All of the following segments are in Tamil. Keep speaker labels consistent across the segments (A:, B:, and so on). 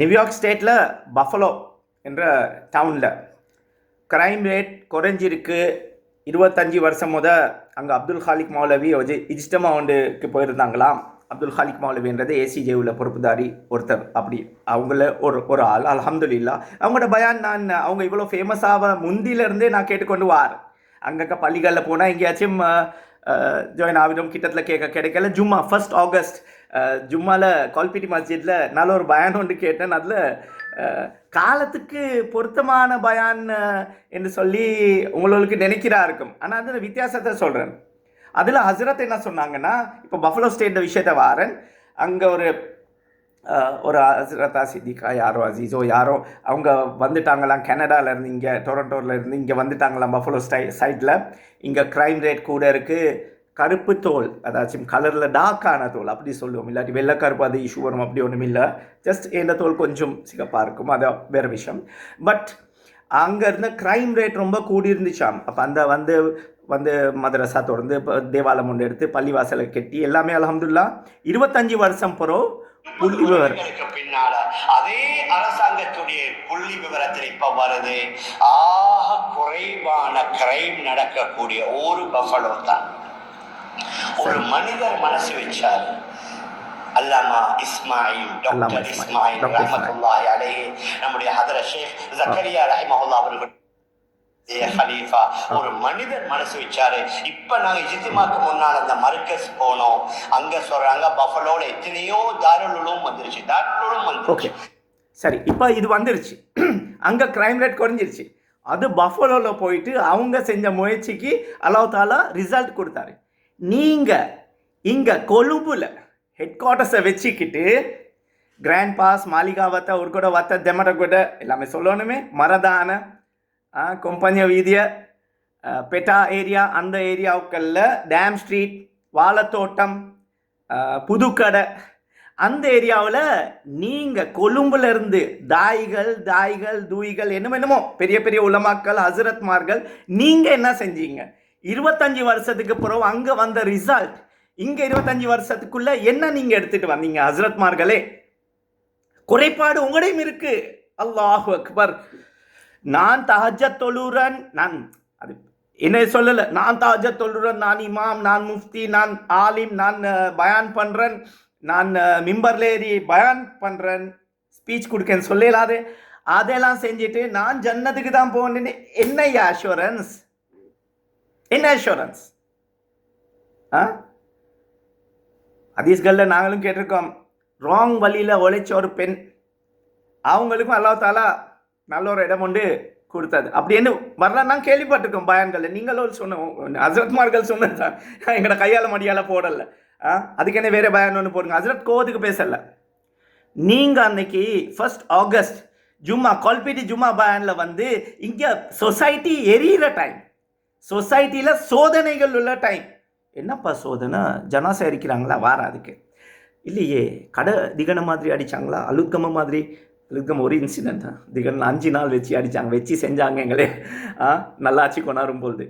A: நியூயார்க் ஸ்டேட்டில் பஃபலோ என்ற டவுனில் க்ரைம் ரேட் குறைஞ்சிருக்கு. 25 வருஷம் அங்கே அப்துல் ஹாலிக் மௌலவி இஜ்டமா ஒன்றுக்கு போயிருந்தாங்களாம். அப்துல் ஹாலிக் மௌலவின்றது ஏசிஜேவில் பொறுப்புதாரி ஒருத்தர். அப்படி அவங்கள ஒரு ஆள். அல்ஹம்துலில்லாஹ் அவங்களோட பயான் அவங்க இவ்வளோ ஃபேமஸாக முந்தியிலேருந்தே நான் கேட்டுக்கொண்டு வார். அங்கே பள்ளிகளில் போனால் எங்கேயாச்சும் ஜாயின் ஆகிடும், கிட்டத்தில் கேட்க கிடைக்கல. ஜும்மா 1 ஆகஸ்ட் ஜும்மாவில் கால்பிட்டி மஸ்ஜிதில் நல்ல ஒரு பயான் ஒன்று கேட்டேன். அதில் காலத்துக்கு பொருத்தமான பயான் என்று சொல்லி உங்களுக்கு நினைக்கிறா இருக்கும். ஆனால் அதில் வித்தியாசத்தை சொல்கிறேன். அதில் ஹசரத் என்ன சொன்னாங்கன்னா, இப்போ பஃபலோ ஸ்டேட் விஷயத்தை வாரன். அங்கே ஒரு ஹசரத்தா சித்திகா யாரோ அசீஸோ யாரோ அவங்க வந்துட்டாங்களாம். கனடாவிலேருந்து இங்கே டொரண்டோவிலேருந்து இங்கே வந்துட்டாங்களாம் பஃபலோ சைட்டில். இங்கே க்ரைம் ரேட் கூட இருக்குது. கருப்பு தோல், அதாச்சும் கலரில் டார்க்கான தோல் அப்படி சொல்லுவோம். இல்லாட்டி வெள்ளை கருப்பு அது இஷ்யூ வரும், அப்படி ஒன்றும் இல்லை. ஜஸ்ட் இந்த தோல் கொஞ்சம் சிகப்பாக இருக்கும், அது வேறு விஷயம். பட் அங்கே இருந்த க்ரைம் ரேட் ரொம்ப கூடி இருந்துச்சாம். அப்போ அந்த வந்து மதரசா தொடர்ந்து தேவாலயம் ஒன்று எடுத்து பள்ளிவாசலை கட்டி எல்லாமே அல்ஹம்துலில்லாஹ் 25 வருஷம் பிறகு புள்ளி விவரம்
B: பின்னால அதே அரசாங்கத்துடைய புள்ளி விவரத்தில் இப்ப வருது. ஆக குறைவான கிரைம் நடக்கக்கூடிய ஒரு பஃபலோ தான். ஒரு மனிதர் மனசு வச்சார். அல்லாமா இஸ்மாயில், டாக்டர் இஸ்மாயில் ரஹ்மத்துல்லாஹி அலைஹி, நம்முடைய ஹதரத் ஷேக் ஜக்கரியா ரஹிமஹுல்லாஹ் அவர்கள் ஹலீஃபா ஒரு மனிதர் மனசு வச்சாரு. இப்ப நாங்க இஜ்திமாக்கு முன்னால் அந்த மர்கஸ் போனோம். அங்க சொல்றாங்க பஃபலோல எத்தனையோ தாருல் உலூம் வந்துருச்சு, தாருல் உலூம் வந்துருச்சு.
A: சரி, இப்போ இது வந்துருச்சு. அங்கே க்ரைம் ரேட் குறைஞ்சிருச்சு. அது பஃபலோவில் போயிட்டு அவங்க செஞ்ச முயற்சிக்கு அல்லாஹ் தாலா ரிசல்ட் கொடுத்தாரு. நீங்கள் இங்கே கொழும்புல ஹெட் குவார்ட்டர்ஸை வச்சுக்கிட்டு கிராண்ட் பாஸ், மாளிகாவத்தை, உருகொட வத்த, தெமரகொட எல்லாமே சொல்லணுமே, மரதான கொம்பனிய வீதிய, பெட்டா ஏரியா, அந்த ஏரியாவுக்களில் டேம் ஸ்ட்ரீட், வாழைத்தோட்டம், புதுக்கடை, அந்த ஏரியாவில் நீங்கள் கொழும்புலேருந்து தாய்கள் தூய்கள் என்னமோ பெரிய பெரிய உலமாக்கள், ஹசரத்மார்கள், நீங்கள் என்ன செஞ்சீங்க? 25 வருஷத்துக்கு பிறகு அங்கே வந்த ரிசல்ட் இங்கே 25 வருஷத்துக்குள்ளே என்ன நீங்கள் எடுத்துகிட்டு வந்தீங்க? ஹசரத்மார்களே, குறைபாடு உங்களையும் இருக்கு. அல்லாஹு அக்பர். நான் தஹஜ்ஜத் தொழுறன், நான் அது என்ன சொல்லலை, நான் தஹஜ்ஜத் தொழுறன், நான் இமாம், நான் முஃப்தி, நான் ஆலிம், நான் பயான் பண்ணுறேன், நான் மிம்பர்லேரி பயான் பண்ணுறேன், ஸ்பீச் கொடுக்கேன்னு சொல்லலாது. அதெல்லாம் செஞ்சுட்டு நான் ஜன்னத்துக்கு தான் போகணுன்னு என்ன அஷூரன்ஸ்? என்ன அஷூரன்ஸ்? ஹதீஸ்களில் நாங்களும் கேட்டிருக்கோம். ராங் வழியில் உழைச்ச ஒரு பெண், அவங்களுக்கும் அல்லாஹ் தாலா நல்ல ஒரு இடம் ஒன்று கொடுத்தது. அப்படி என்ன வரலாம் நான் கேள்விப்பட்டிருக்கோம் பயான்கள். நீங்களும் சொன்ன ஹசரத்மார்கள் சொன்னது தான், எங்களோட கையால் மடியால் போடலை. அதுக்கு என்ன வேறு பயான் ஒன்று போடுங்க. ஹசரத் கோவத்துக்கு பேசலை. நீங்கள் அன்னைக்கு 1 ஆகஸ்ட் ஜும்மா கால்பிட்டி ஜும்மா பயானில் வந்து இங்கே சொசைட்டி எரியிற டைம், சொசைட்டியில் சோதனைகள் உள்ள டைம். என்னப்பா சோதனை? ஜனாசா எரிக்கிறாங்களா? வார அதுக்கு இல்லையே. கடை திகன மாதிரி அடித்தாங்களா? அலுத்கம மாதிரி. அலுத்கம் ஒரு இன்சிடென்ட் தான். திகன் 5 நாள் வச்சு செஞ்சாங்க எங்களே. நல்லாச்சு கொண்டாடும் பொழுது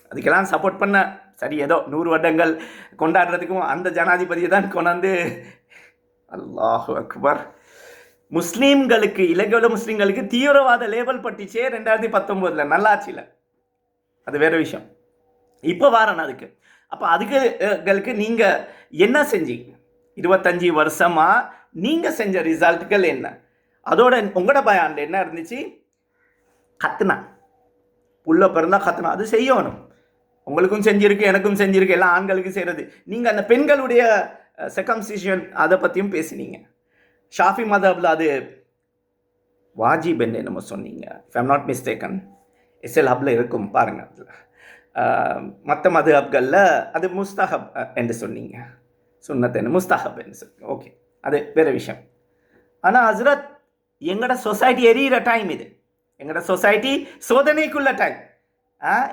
A: அதுக்கெல்லாம் சப்போர்ட் பண்ண. சரி, ஏதோ 100 வருடங்கள் கொண்டாடுறதுக்கும் அந்த ஜனாதிபதியை தான் கொண்டாந்து. அல்லாஹு அக்பர். முஸ்லீம்களுக்கு, இலங்கையுள்ள முஸ்லீம்களுக்கு தீவிரவாத லேபல் பட்டிச்சே 2019 நல்லாட்சியில். அது வேறு விஷயம். இப்போ வாரன் அதுக்கு. அப்போ அதுகளுக்கு நீங்கள் என்ன செஞ்சீங்க? 25 வருஷமாக நீங்கள் செஞ்ச ரிசல்ட்டுகள் என்ன? அதோட உங்களோட பயான்ல என்ன இருந்துச்சு? கத்துனா புள்ள பிறந்தா கத்துனா, அது செய்யணும். உங்களுக்கும் செஞ்சிருக்கு, எனக்கும் செஞ்சிருக்கு, எல்லாம் ஆண்களுக்கும் செய்கிறது. நீங்கள் அந்த பெண்களுடைய செகம்சிஷன் அதை பற்றியும் பேசினீங்க. ஷாஃபி மதபில் அது வாஜிப் என்று நம்ம சொன்னீங்க. If I'm not mistaken, SL ஹப்பில் இருக்கும் பாருங்கள். அதில் மற்ற மதுஹப்களில் அது முஸ்தஹப் என்று சொன்னீங்க, சுன்னத் என்று முஸ்தஹப் என்று சொன்னீங்க. ஓகே, அது வேறு விஷயம். ஆனால் ஹசரத், எங்களோட சொசைட்டி எரியிற டைம் இது. எங்களோட சொசைட்டி சோதனைக்குள்ள டைம்.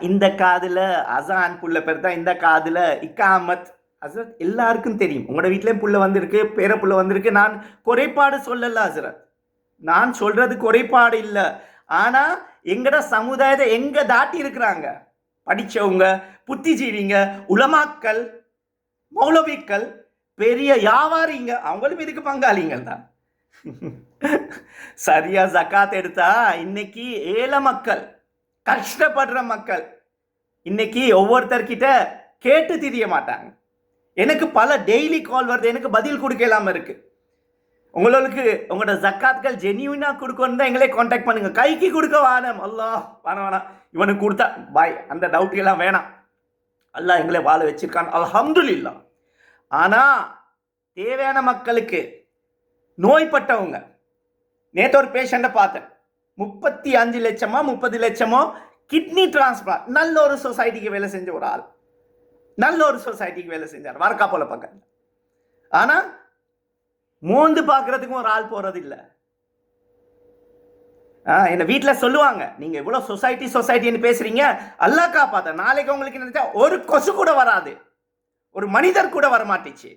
A: இந்த காதில் அசான் புள்ள பேர் தான், இந்த காதில் இக்காமத். ஹசரத் எல்லாருக்கும் தெரியும். உங்களோட வீட்டிலையும் புள்ள வந்திருக்கு, பேர புள்ள வந்திருக்கு. நான் குறைபாடு சொல்லலை ஹசரத், நான் சொல்கிறது குறைபாடு இல்லை. ஆனால் எங்களோட சமுதாயத்தை எங்கே தாட்டி இருக்கிறாங்க படித்தவங்க, புத்திஜீவிங்க, உலமாக்கள், மௌலவிக்கள், பெரிய வியாபாரிங்க, அவங்களும் இதுக்கு பங்காளிங்கள் தான். சரியா ஜக்காத் எடுத்தா இன்னைக்கு ஏழை மக்கள், கஷ்டப்படுற மக்கள் இன்னைக்கு ஒவ்வொருத்தர்கிட்ட கேட்டு தெரிய மாட்டாங்க. எனக்கு பல டெய்லி கால் வருது, எனக்கு பதில் கொடுக்கலாம இருக்கு. உங்களுக்கு உங்களோட ஜக்காத்கள் ஜென்யூனா கொடுக்கணும் தான் எங்களே காண்டாக்ட் பண்ணுங்க. கைக்கு கொடுக்க வேணாம், அல்லாஹ் வேணாம் இவனுக்கு கொடுத்தா பாய், அந்த டவுட் எல்லாம் வேணாம். அல்லாஹ் எங்களை வாழ வச்சிருக்கான், அல்ஹம்துலில்லாஹ். ஆனா தேவையான மக்களுக்கு, நோய்பட்டவங்க, நேற்று ஒரு பேஷண்ட்டை பார்த்தேன், 35 லட்சமோ 30 லட்சமோ கிட்னி டிரான்ஸ்பிளான்ட், நல்ல ஒரு சொசைட்டிக்கு வேலை செஞ்ச ஒரு ஆள், நல்ல ஒரு சொசைட்டிக்கு வேலை செஞ்சார் வார்க்கா போல பக்கம். ஆனா மோந்து பார்க்கறதுக்கும் ஒரு ஆள் போறது இல்லை. என்ன வீட்டில் சொல்லுவாங்க, நீங்க இவ்வளவு சொசைட்டின்னு பேசுறீங்க, அல்லாஹ் காப்பாத்த, நாளைக்கு உங்களுக்கு நினைச்சா ஒரு கொசு கூட வராது, ஒரு மனிதர் கூட வரமாட்டிச்சு.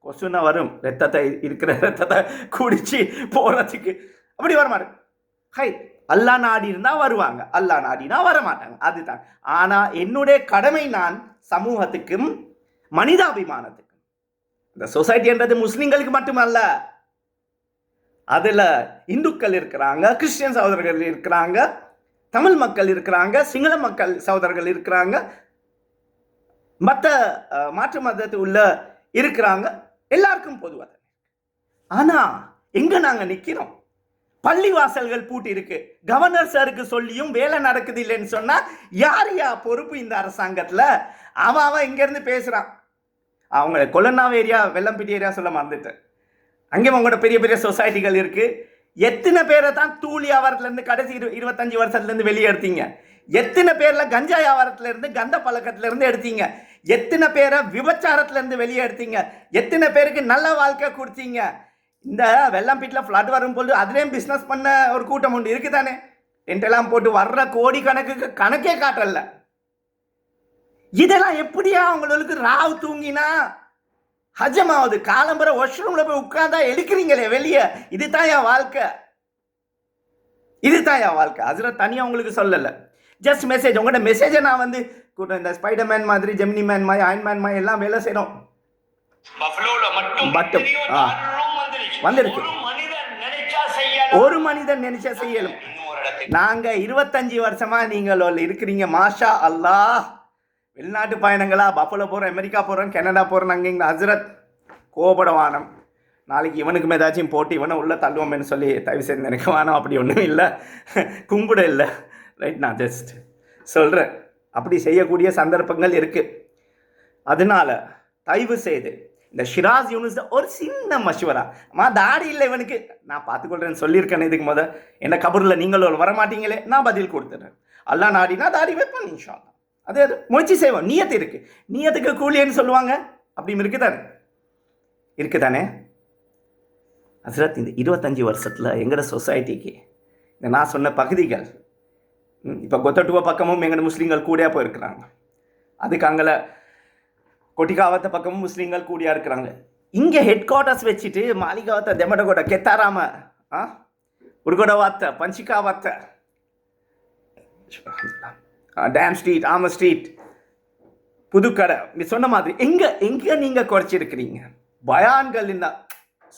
A: கொசுனா வரும், இருக்கிற ரத்தத்தை குடிச்சு போறதுக்கு, அப்படி வரமாட்டேன். ஹை, அல்லா நாடி இருந்தா வருவாங்க, அல்லா நாடினா வரமாட்டாங்க, அதுதான். ஆனா என்னுடைய கடமை நான் சமூகத்துக்கும் மனிதாபிமானத்துக்கும். இந்த சொசைட்டின்றது முஸ்லிம்களுக்கு மட்டுமல்ல, அதுல இந்துக்கள் இருக்கிறாங்க, கிறிஸ்டியன் சகோதரர்கள் இருக்கிறாங்க, தமிழ் மக்கள் இருக்கிறாங்க, சிங்கள மக்கள் சகோதரர்கள் இருக்கிறாங்க, மற்ற மாற்று மதத்து உள்ள இருக்கிறாங்க, எல்லாருக்கும் பொதுவாக. ஆனா எங்க நாங்க நிக்கிறோம்? பள்ளிவாசல்கள் பூட்டி இருக்கு, கவர்னர் சாருக்கு சொல்லியும் வேலை நடக்குது இல்லைன்னு சொன்னா யார் பொறுப்பு இந்த அரசாங்கத்துல? அவன் இங்க இருந்து பேசுறான். அவங்க கொல்லனாவ் ஏரியா, வெள்ளம்பிட்டி ஏரியா சொல்ல மறந்துட்டேன். அங்கே உங்களோட பெரிய பெரிய சொசைட்டிகள் இருக்கு. எத்தனை பேரை தான் தூள் வியாபாரத்துல இருந்து கடைசி 25 வருஷத்துல இருந்து வெளியே எடுத்தீங்க? எத்தனை பேர்ல கஞ்சா வியாபாரத்துல இருந்து, கந்த பழக்கத்துல இருந்து எடுத்தீங்க? எத்தனை பேரை விபச்சாரத்துல இருந்து வெளியே எடுத்தீங்க? எத்தனை பேருக்கு நல்ல வாழ்க்கை கொடுத்தீங்க? இந்த வெள்ளம்பிட்டில் ஃப்ளட் வரும்போது அதுலேயும் பிஸ்னஸ் பண்ண ஒரு கூட்டம் உண்டு, இருக்குதானே? டென்ட் எல்லாம் போட்டு வர்ற கோடி கணக்குக்கு கணக்கே காட்டல. இதெல்லாம் எப்படியா உங்களுக்கு ராவ் தூங்கினா ஹஜமாவது? காலம்பர வாஷ்ரூம்ல போய் உட்கார்ந்தா எழுக்கிறீங்களே வெளியே. இதுதான் என் வாழ்க்கை, இதுதான் என் வாழ்க்கை. அதில் தனியாக உங்களுக்கு சொல்லலை, ஜஸ்ட் மெசேஜ். உங்களோட மெசேஜை நான் வந்து இந்த ஸ்பைடர்மேன் மாதிரி, ஜெமினி மேன் மாதிரி, அயன்மேன் மாதிரி எல்லாம் வேலை செய்யணும். மட்டும் வந்திருக்கு, ஒரு மனிதன் நினைச்சா செய்யலும். நாங்க 25 வருஷமா நீங்கள் இருக்கிறீங்க, மாஷா அல்லாஹ். வெளிநாட்டு பயணங்களா, பஃபலோ போறோம், அமெரிக்கா போறோம், கனடா போறோம், அங்கே இங்கே ஹசரத் கோபடவானம். நாளைக்கு இவனுக்கும் ஏதாச்சும் போட்டு இவனை உள்ள தள்ளுவோம்னு சொல்லி தயவு செய்து நினைக்க வேணாம். அப்படி ஒன்றும் இல்லை, கும்பிட இல்லை, ரைட்? நான் ஜஸ்ட் சொல்கிறேன், அப்படி செய்யக்கூடிய சந்தர்ப்பங்கள் இருக்குது. அதனால தயவு செய்து இந்த ஷிராஸ் யூனிஸ் ஒரு சின்ன மஷுவரா, தாடி இல்லை இவனுக்கு, நான் பார்த்துக்கொள்றேன்னு சொல்லியிருக்கேன். இதுக்கு முதல் என்ன கபூரில் நீங்களும் வரமாட்டீங்களே, நான் பதில் கொடுத்துட்றேன். அல்லா நாடினா தாடி வைப்பேன் இன்ஷா அல்லாஹ். அதே முயற்சி செய்வோம். நியத்து இருக்கு, நியத்துக்கு கூலின்னு சொல்லுவாங்க, அப்படின்னு இருக்குதானே, இருக்குதானே? ஹஸ்ரத், இந்த 25 வருஷத்தில் எங்களோட சொசைட்டிக்கு இந்த நான் சொன்ன பகுதிகள், இப்போ கொத்தட்டுவ பக்கமும் எங்களோட முஸ்லீம்கள் கூடியா போயிருக்கிறாங்க, அதுக்கு அங்கே கொட்டிகாவத்த பக்கமும் முஸ்லீம்கள் கூடியா இருக்கிறாங்க. இங்கே ஹெட் குவார்ட்டர்ஸ் வச்சுட்டு மாளிகாவத்த, தெமடகோட, கெத்தாராம, உருகோடவாத்த, பஞ்சிகாவத்த, டேம் ஸ்ட்ரீட், ஆம ஸ்ட்ரீட், புதுக்கடை, நீ சொன்ன மாதிரி எங்க எங்க நீங்க குறைச்சிருக்கிறீங்க? பயான்கள் என்ன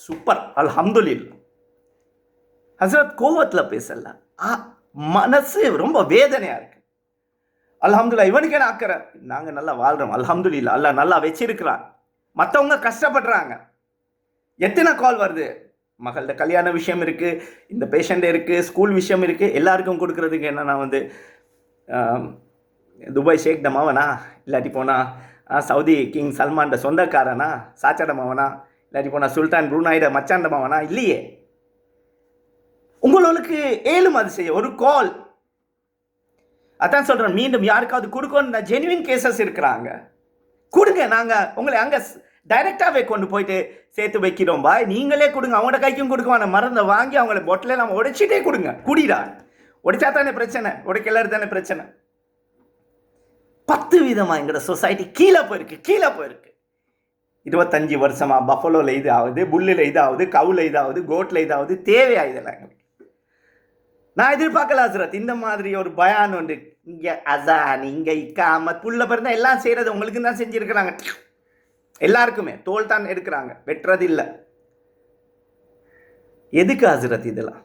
A: சூப்பர், அல்ஹம்துலில்லாஹ். ஹஸ்ரத் கோவத்தில் பேசல, மனசு ரொம்ப வேதனையா இருக்கு. அல்ஹம்துலில்லாஹ், இவனுக்கு என்ன அக்கறை? நாங்க நல்லா வாழ்றோம், அல்ஹம்துலில்லாஹ், அல்லாஹ் நல்லா வச்சிருக்கிறான். மற்றவங்க கஷ்டப்படுறாங்க. எத்தனை கால் வருது, மகளோட கல்யாண விஷயம் இருக்கு, இந்த பேஷண்ட் இருக்கு, ஸ்கூல் விஷயம் இருக்கு, எல்லாருக்கும் கொடுக்கறதுக்கு என்ன, நான் வந்து துபாய் ஷேக் டமாவனா, இல்லாட்டி போனா சவுதி கிங் சல்மான்ட சொந்தக்காரனா, சாச்சடமாவனா, இல்லாட்டி போனா சுல்தான் ப்ரூனாய்ட மச்சாண்டமாவனா? இல்லையே. உங்களுக்கு ஏழும் அது செய்ய ஒரு கால். அதான் சொல்றேன், மீண்டும் யாருக்காவது கொடுக்கணும், ஜெனுவின் கேசஸ் இருக்கிறாங்க, கொடுங்க. நாங்க உங்களை அங்க டைரக்டாவே கொண்டு போயிட்டு சேர்த்து வைக்கிறோம் பாய், நீங்களே கொடுங்க. அவங்களோட கைக்கும் கொடுக்குவான மருந்தை வாங்கி அவங்கள பொட்டில நம்ம உடைச்சிட்டே கொடுங்க. குடிடா, உடைச்சா தானே பிரச்சனை, உடைக்கலரு தானே பிரச்சனை. 10 விதமா எங்களோட சொசைட்டி கீழே போயிருக்கு, கீழே போயிருக்கு. 25 வருஷமா பஃபலோல இதாவது, புல்லில் இதாவது, கவுல இதாவது, கோட்ல இதாவது, தேவையா இதெல்லாம் எங்களுக்கு? நான் எதிர்பார்க்கல ஹஸ்ரத், இந்த மாதிரி ஒரு பயான் உண்டு. இங்க அசான், இங்க இக்காமத், புல்ல பிறந்தா எல்லாம் செய்யறது உங்களுக்கு தான் செஞ்சிருக்கிறாங்க. எல்லாருக்குமே தோல் தான் எடுக்கிறாங்க, வெட்டுறது இல்லை. எதுக்கு ஹசரத் இதெல்லாம்?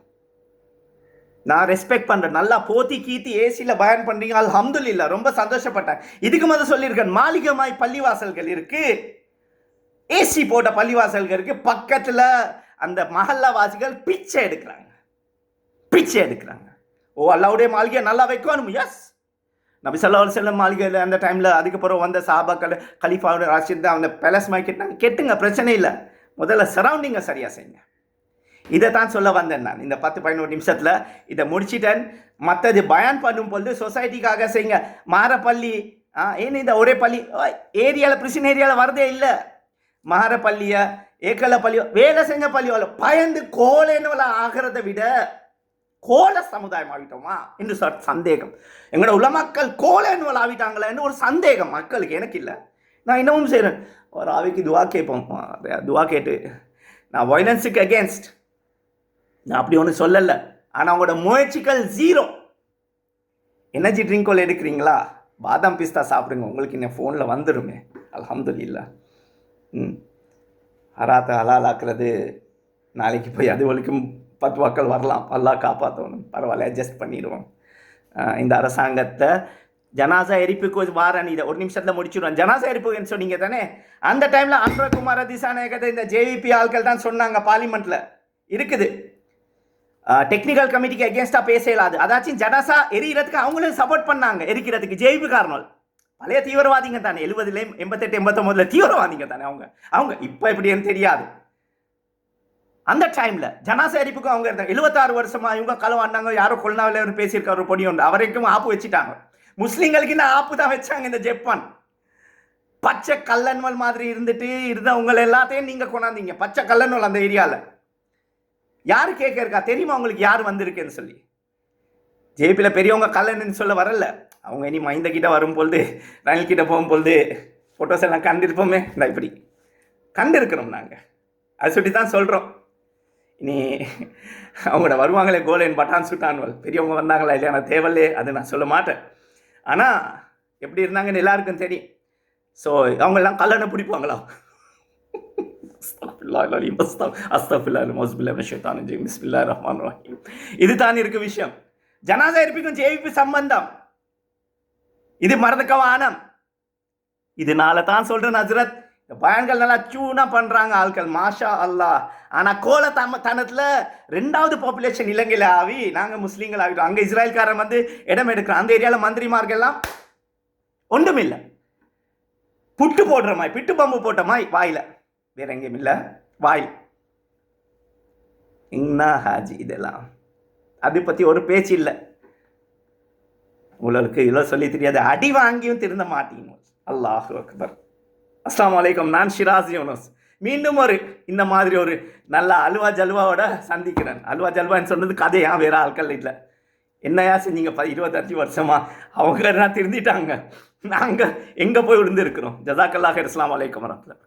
A: நான் ரெஸ்பெக்ட் பண்ணுறேன். நல்லா போத்தி கீத்தி ஏசியில் பயன் பண்ணுறீங்க, அல்ஹம்துலில்லாஹ், ரொம்ப சந்தோஷப்பட்டேன். இதுக்கு முதல் சொல்லியிருக்கேன், மாளிகமாய் பள்ளிவாசல்கள் இருக்கு, ஏசி போட்ட பள்ளிவாசல்கள் இருக்கு, பக்கத்தில் அந்த மஹல்லாவாசிகள் பிச்சை எடுக்கிறாங்க. ஓ, அல்லாவுடைய மாளிகையை நல்லா வைக்கணும். எஸ், நபி ஸல்லல்லாஹு அலைஹி வஸல்லம் மாளிகையில் அந்த டைமில் அதுக்கப்புறம் வந்த சஹாபாக்கள் கலீஃபாவோட ராஷித் அந்த பேலஸ் மாதிரி கெட்டுங்க, பிரச்சனை இல்லை. முதல்ல சரௌண்டிங்கை சரியாக செய்யுங்க. இதை தான் சொல்ல வந்தேன் நான். இந்த 10-11 நிமிஷத்தில் இதை முடிச்சிட்டேன். மற்றது பயான் பண்ணும் பொழுது சொசைட்டிக்காக செய்யுங்க. மாரப்பள்ளி ஏன்னு இந்த ஒரே பள்ளி ஏரியாவில் பிரிசன் ஏரியாவில் வரதே இல்லை. மாரப்பள்ளியை ஏக்கல பள்ளியோ வேலை செஞ்ச பள்ளியோ பயந்து கோலேன்னு ஆகிறத விட கோல சமுதாயம் ஆகிட்டோமா என்று சந்தேகம். எங்களோட உலமக்கள் கோலேன்னு ஆகிட்டாங்களேன்னு ஒரு சந்தேகம் மக்களுக்கு, எனக்கு இல்லை. நான் இன்னமும் செய்கிறேன், ஒரு ஆவிக்கு துவா கேட்போம். துவா கேட்டு நான் வயலன்ஸுக்கு அகேன்ஸ்ட், நான் அப்படி ஒன்றும் சொல்லலை. ஆனால் அவங்களோட முயற்சிகள் ஜீரோ. எனர்ஜி ட்ரிங்க் எடுக்கிறீங்களா, பாதாம் பிஸ்தா சாப்பிடுங்க, உங்களுக்கு இன்னும் ஃபோனில் வந்துடுமே. அல்ஹம்துலில்லாஹ். ஹராத்தை ஹலாலாக்குறது நாளைக்கு போய் அது வரைக்கும் 10 வாக்கள் வரலாம். அல்லாஹ் காப்பாற்றணும். பரவாயில்ல, அட்ஜஸ்ட் பண்ணிடுவோம். இந்த அரசாங்கத்தை ஜனாசா எரிப்புக்கு வாரன் இதை ஒரு நிமிஷத்தில் முடிச்சுடுவோம். ஜனாசா எரிப்புன்னு சொன்னீங்க தானே, அந்த டைமில் அன்ரகுமார திசாநாயகத்தை இந்த ஜேவிபி ஆட்கள் தான் சொன்னாங்க, பார்லிமெண்ட்டில் இருக்குது. டெக்னிக்கல் கமிட்டிக்கு அகேன்ஸ்டாக பேச இயலாது. அதாச்சும் ஜனாசா எரிக்கிறதுக்கு அவங்களும் சப்போர்ட் பண்ணாங்க, எரிக்கிறதுக்கு ஜேவிபி காரணம். பழைய தீவிரவாதிங்க தானே, 70, 88, 89 தீவிரவாதிங்க தானே அவங்க இப்போ எப்படின்னு தெரியாது. அந்த டைமில் ஜனாசா எரிப்புக்கும் அவங்க இருந்தாங்க. 76 வருஷமா இவங்க களவாண்டாங்க, யாரோ கொள்ளாவில் பேசியிருக்காரு ஒரு பொடி ஒன்று, அவரைக்கும் ஆப்பு வச்சுட்டாங்க. முஸ்லீம்களுக்கு இந்த ஆப்பு தான் வச்சாங்க இந்த ஜப்பான். பச்சை கல்லன்வல் மாதிரி இருந்தவங்க எல்லாத்தையும் நீங்கள் கொண்டாந்தீங்க. பச்சை கல்லன்வல் அந்த ஏரியாவில் யார் கேட்க இருக்கா தெரியுமா உங்களுக்கு, யார் வந்திருக்குன்னு சொல்லி? ஜேபியில் பெரியவங்க கல்லன்னு சொல்ல வரல. அவங்க இனி மைந்த கிட்ட வரும்பொழுது, ரணில் கிட்ட போகும்பொழுது ஃபோட்டோஸ் எல்லாம் கண்டிருப்போமே. இந்த இப்படி கண்டிருக்கிறோம் நாங்கள், அதை சொல்லி தான் சொல்கிறோம். இனி அவங்களோட வருவாங்களே கோலேன் பட்டான் சுட்டான்வல், பெரியவங்க வந்தாங்களா இல்லையா நான் தேவையில்லையே, அது நான் சொல்ல மாட்டேன். ஆனால் எப்படி இருந்தாங்கன்னு எல்லாருக்கும் தெரியும். ஸோ அவங்கெல்லாம் கல்லணை பிடிப்பாங்களா? இதுதான் இருக்கு விஷயம். ஜனாசா எரிப்புக்கும் ஜேவிபி சம்பந்தம், இது மறந்துக்கவானம். இதனால தான் சொல்றேன் ஹஜ்ரத், பயன்கள் நல்லா சூனா பண்றாங்க ஆட்கள், மாஷா அல்லாஹ். ஆனா கோல தனத்துல 2வது பாப்புலேஷன் இலங்கையில ஆகி நாங்க முஸ்லீம்கள் ஆகிட்டோம். அங்க இஸ்ராயல்காரன் வந்து இடம் எடுக்கிறோம். அந்த ஏரியாவில் மந்திரிமார்கள் எல்லாம் ஒன்றும் இல்லை, புட்டு போடுற மாதிரி, பிட்டு பம்பு போட்ட மாதிரி வாயில, வேற எங்கேயும் இல்லை, வாயில். என்ன ஹாஜி இதெல்லாம், அதை பற்றி ஒரு பேச்சு இல்லை. உங்களுக்கு இவ்வளோ சொல்லி தெரியாது, அடி வாங்கியும் திருந்த மாட்டீங்க. அல்லாஹு அக்பர். அஸ்ஸலாமு அலைக்கும். நான் ஷிராஸ் யூனுஸ். மீண்டும் இந்த மாதிரி ஒரு நல்ல அல்வா ஜல்வாவோட சந்திக்கிறேன். அல்வா ஜல்வான்னு சொன்னது கதையா, வேற ஆட்கள் இல்லை. என்னையா செஞ்சீங்க 25 வருஷமா? அவங்க திருந்திட்டாங்க, நாங்கள் எங்கே போய் விழுந்து இருக்கிறோம். ஜஸாக்கல்லாஹ். அஸ்ஸலாமு அலைக்கும் வரஹ்மத்துல்லாஹி.